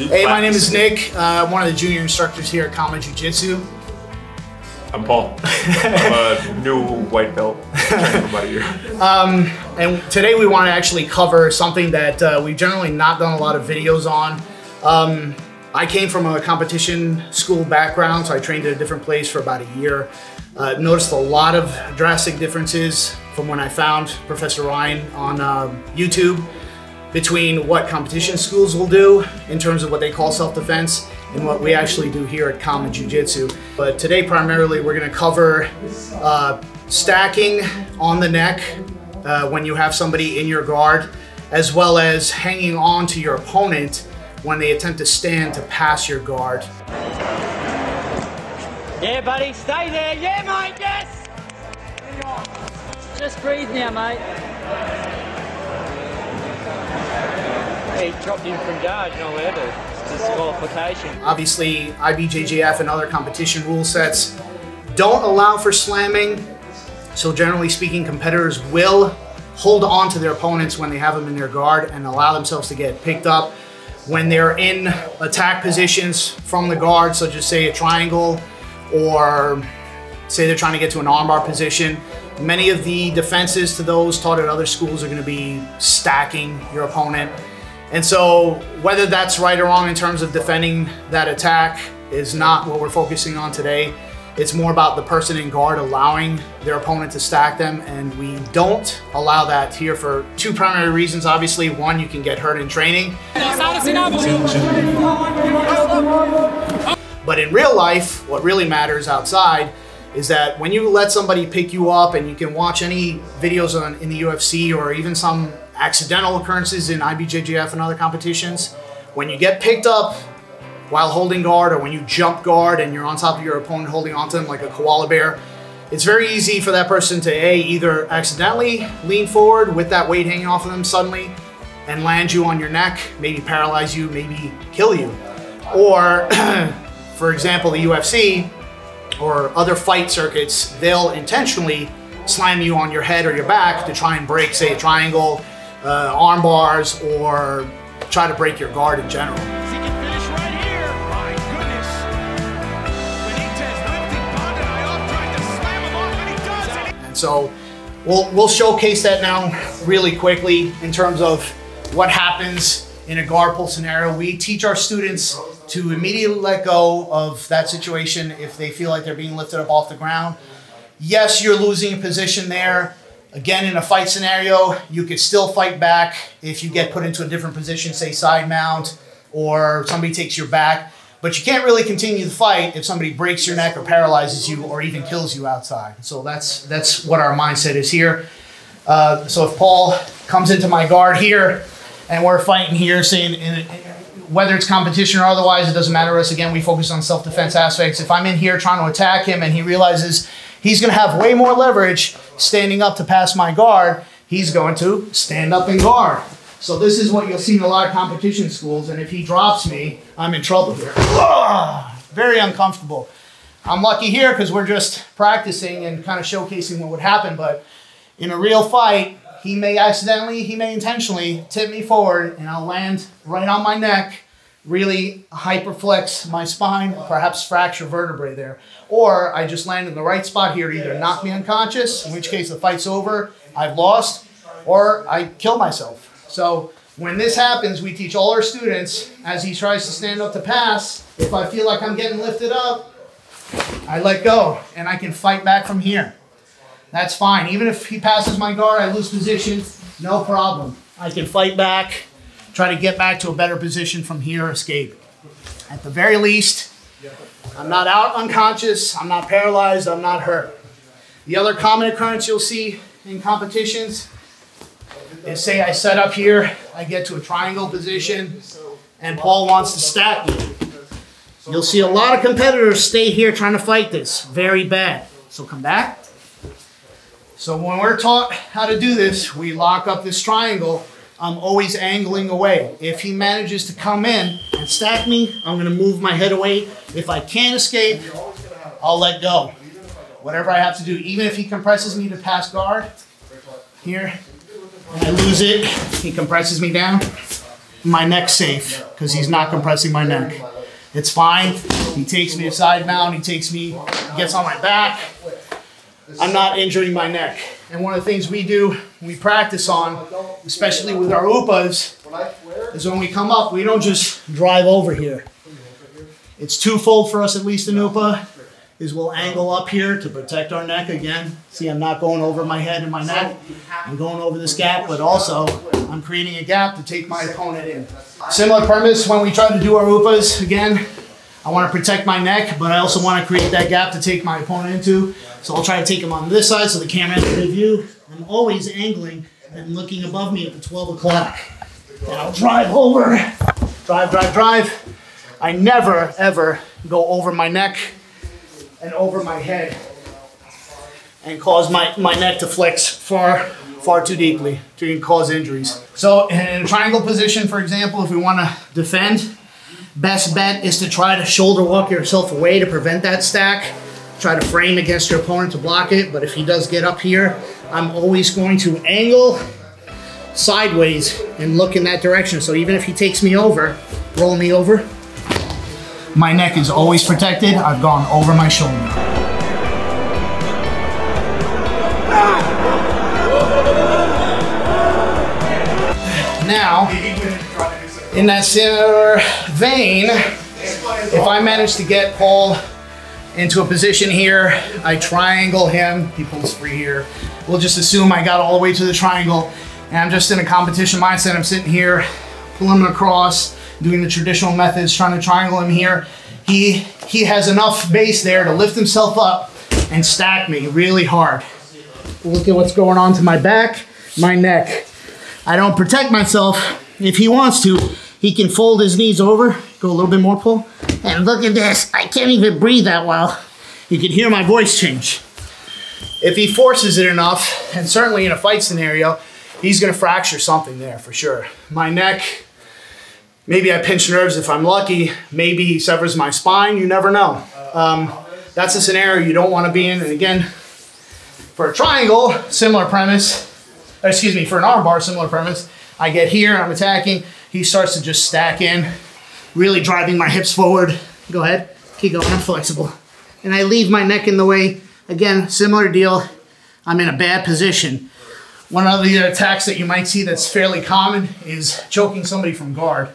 Hey, my name is Nick. I'm one of the junior instructors here at KAATARO Jiu-Jitsu. I'm Paul. I'm a new white belt, training for about a year. And today we want to actually cover something that we've generally not done a lot of videos on. I came from a competition school background, so I trained at a different place for about a year. Noticed a lot of drastic differences from when I found Professor Ryan on YouTube between what competition schools will do in terms of what they call self-defense and what we actually do here at KAATARO Jiu-Jitsu. But today primarily we're going to cover stacking on the neck when you have somebody in your guard, as well as hanging on to your opponent when they attempt to stand to pass your guard. Yeah, buddy, stay there. Yeah, mate, yes! Just breathe now, mate. He dropped in from guard, you're not allowed to. It's disqualification. Obviously, IBJJF and other competition rule sets don't allow for slamming. So generally speaking, competitors will hold on to their opponents when they have them in their guard and allow themselves to get picked up when they're in attack positions from the guard, such as say a triangle, or say they're trying to get to an armbar position. Many of the defenses to those taught at other schools are going to be stacking your opponent. And so whether that's right or wrong in terms of defending that attack is not what we're focusing on today. It's more about the person in guard allowing their opponent to stack them, and we don't allow that here for two primary reasons. Obviously, one, you can get hurt in training. But in real life, what really matters outside is that when you let somebody pick you up, and you can watch any videos in the UFC or even some accidental occurrences in IBJJF and other competitions, when you get picked up while holding guard, or when you jump guard and you're on top of your opponent holding onto them like a koala bear, it's very easy for that person to either accidentally lean forward with that weight hanging off of them suddenly and land you on your neck, maybe paralyze you, maybe kill you. Or, for example, the UFC or other fight circuits, they'll intentionally slam you on your head or your back to try and break, say, a triangle, arm bars, or try to break your guard in general. And so we'll showcase that now really quickly in terms of what happens in a guard pull scenario. We teach our students to immediately let go of that situation if they feel like they're being lifted up off the ground. Yes, you're losing a position there. Again, in a fight scenario, you could still fight back if you get put into a different position, say side mount, or somebody takes your back. But you can't really continue the fight if somebody breaks your neck or paralyzes you or even kills you outside. So that's what our mindset is here. So if Paul comes into my guard here and we're fighting here, saying whether it's competition or otherwise, it doesn't matter to us. Again, we focus on self-defense aspects. If I'm in here trying to attack him and he realizes he's going to have way more leverage standing up to pass my guard, he's going to stand up and guard. So this is what you'll see in a lot of competition schools, and if he drops me, I'm in trouble here. Very uncomfortable. I'm lucky here because we're just practicing and kind of showcasing what would happen, but in a real fight, he may accidentally, he may intentionally tip me forward, and I'll land right on my neck, really hyperflex my spine, perhaps fracture vertebrae there. Or I just land in the right spot here to either knock me unconscious, in which case the fight's over, I've lost, or I kill myself. So when this happens, we teach all our students, as he tries to stand up to pass, if I feel like I'm getting lifted up, I let go, and I can fight back from here. That's fine. Even if he passes my guard, I lose position, no problem. I can fight back, try to get back to a better position from here, escape. At the very least, I'm not out unconscious, I'm not paralyzed, I'm not hurt. The other common occurrence you'll see in competitions is, say I set up here, I get to a triangle position, and Paul wants to stack me. You'll see a lot of competitors stay here trying to fight this. Very bad. So come back. So when we're taught how to do this, we lock up this triangle. I'm always angling away. If he manages to come in and stack me, I'm going to move my head away. If I can't escape, I'll let go. Whatever I have to do, even if he compresses me to pass guard, here, and I lose it, he compresses me down, my neck safe because he's not compressing my neck. It's fine. He takes me to side mount. He gets on my back. I'm not injuring my neck. And one of the things we do, we practice on, especially with our upas, is when we come up, we don't just drive over here. It's twofold for us, at least in upa, is we'll angle up here to protect our neck again. See, I'm not going over my head and my neck. I'm going over this gap, but also I'm creating a gap to take my opponent in. Similar premise when we try to do our upas. Again, I want to protect my neck, but I also want to create that gap to take my opponent into. So I'll try to take him on this side so the camera has a good view. I'm always angling and looking above me at the 12 o'clock. And I'll drive over, drive. I never, ever go over my neck and over my head and cause my neck to flex far too deeply to cause injuries. So in a triangle position, for example, if we want to defend, best bet is to try to shoulder walk yourself away to prevent that stack. Try to frame against your opponent to block it, but if he does get up here, I'm always going to angle sideways and look in that direction. So even if he takes me over, roll me over, my neck is always protected. I've gone over my shoulder. Now, in that similar vein, if I manage to get Paul into a position here, I triangle him, he pulls free here. We'll just assume I got all the way to the triangle and I'm just in a competition mindset. I'm sitting here, pulling him across, doing the traditional methods, trying to triangle him here. He has enough base there to lift himself up and stack me really hard. Look at what's going on to my back, my neck. I don't protect myself. If he wants to, he can fold his knees over, go a little bit more pull. And look at this, I can't even breathe that well. You can hear my voice change. If he forces it enough, and certainly in a fight scenario, he's gonna fracture something there for sure. My neck, maybe I pinch nerves if I'm lucky, maybe he severs my spine, you never know. That's a scenario you don't wanna be in. And again, for a triangle, similar premise, excuse me, for an arm bar, similar premise, I get here, I'm attacking, he starts to just stack in, really driving my hips forward. Go ahead, keep going, I'm flexible. And I leave my neck in the way. Again, similar deal, I'm in a bad position. One of the attacks that you might see that's fairly common is choking somebody from guard,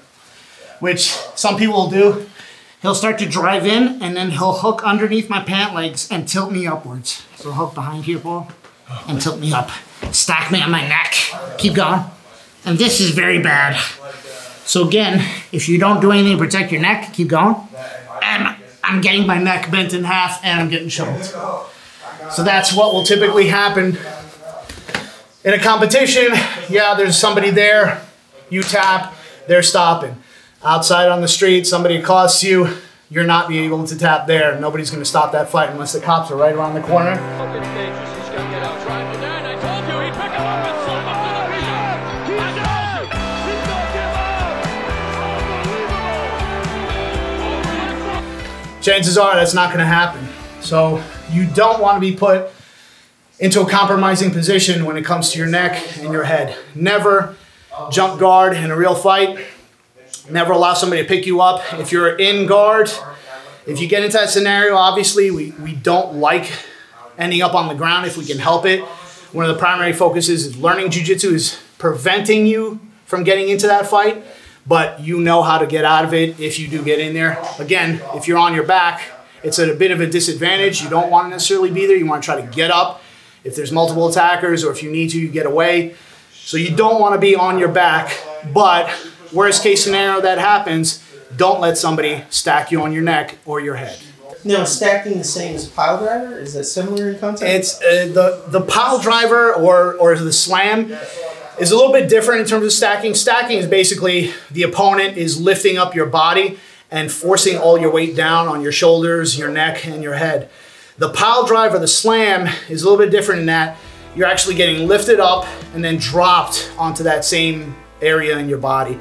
which some people will do. He'll start to drive in and then he'll hook underneath my pant legs and tilt me upwards. So hook behind here, Paul, and tilt me up. Stack me on my neck, keep going. And this is very bad. So again, if you don't do anything to protect your neck, keep going. And I'm getting my neck bent in half and I'm getting choked. So that's what will typically happen in a competition. Yeah, there's somebody there, you tap, they're stopping. Outside on the street, somebody accosts you, you're not being able to tap there. Nobody's gonna stop that fight unless the cops are right around the corner. Chances are that's not gonna happen. So you don't wanna be put into a compromising position when it comes to your neck and your head. Never jump guard in a real fight. Never allow somebody to pick you up. If you're in guard, if you get into that scenario, obviously we don't like ending up on the ground if we can help it. One of the primary focuses is learning jiu-jitsu is preventing you from getting into that fight, but you know how to get out of it if you do get in there. Again, if you're on your back, it's at a bit of a disadvantage. You don't want to necessarily be there. You want to try to get up. If there's multiple attackers or if you need to, you get away. So you don't want to be on your back, but worst case scenario that happens, don't let somebody stack you on your neck or your head. Now, is stacking the same as pile driver? Is that similar in concept? It's the pile driver or the slam is a little bit different in terms of stacking. Stacking is basically the opponent is lifting up your body and forcing all your weight down on your shoulders, your neck, and your head. The pile drive or the slam is a little bit different in that you're actually getting lifted up and then dropped onto that same area in your body.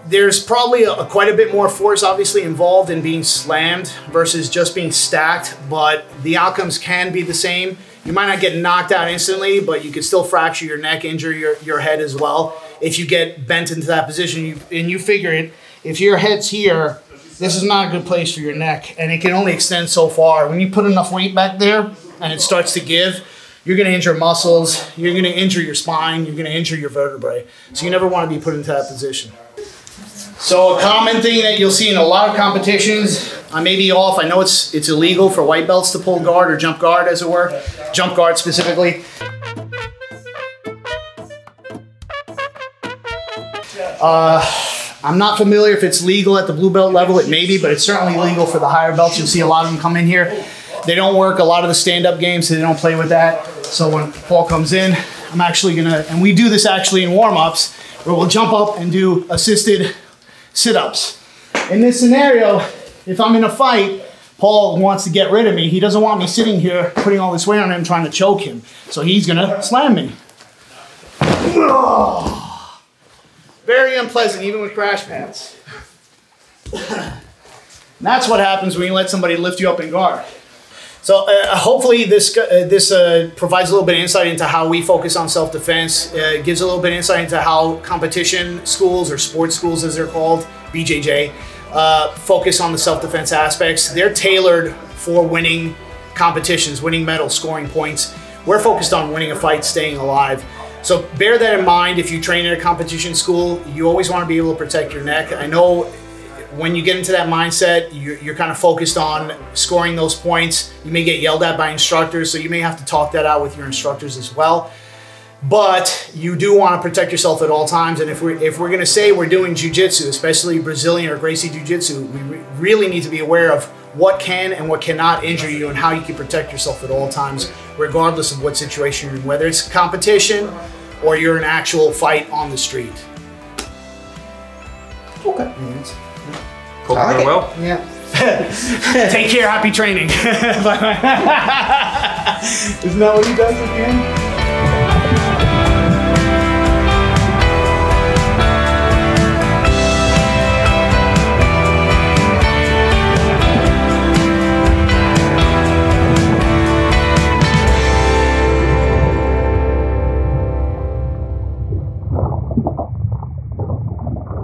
There's probably quite a bit more force obviously involved in being slammed versus just being stacked, but the outcomes can be the same You might not get knocked out instantly, but you can still fracture your neck, injure your head as well. If you get bent into that position, and you figure it, if your head's here, this is not a good place for your neck, and it can only extend so far. When you put enough weight back there and it starts to give, you're gonna injure muscles, you're gonna injure your spine, you're gonna injure your vertebrae. So you never wanna be put into that position. So a common thing that you'll see in a lot of competitions, I may be off, I know it's illegal for white belts to pull guard or jump guard, as it were, jump guard specifically. I'm not familiar if it's legal at the blue belt level, it may be, but it's certainly legal for the higher belts. You'll see a lot of them come in here. They don't work a lot of the stand-up games, so they don't play with that. So when Paul comes in, I'm actually gonna, and we do this actually in warm-ups, where we'll jump up and do assisted sit-ups. In this scenario, if I'm in a fight, Paul wants to get rid of me. He doesn't want me sitting here, putting all this weight on him, trying to choke him. So he's gonna slam me. Very unpleasant, even with crash pads. That's what happens when you let somebody lift you up in guard. So hopefully this provides a little bit of insight into how we focus on self-defense. Gives a little bit of insight into how competition schools, or sports schools as they're called, BJJ, focus on the self-defense aspects. They're tailored for winning competitions, winning medals, scoring points. We're focused on winning a fight, staying alive. So bear that in mind. If you train at a competition school, you always want to be able to protect your neck. I know when you get into that mindset, you're kind of focused on scoring those points. You may get yelled at by instructors, so you may have to talk that out with your instructors as well. But you do want to protect yourself at all times. And if we're going to say we're doing Jiu-Jitsu, especially Brazilian or Gracie Jiu-Jitsu, we really need to be aware of what can and what cannot injure you and how you can protect yourself at all times, regardless of what situation you're in, whether it's competition or you're in an actual fight on the street. Okay. Hope you're doing well. Yeah. Take care, happy training. Isn't that what he does at the end?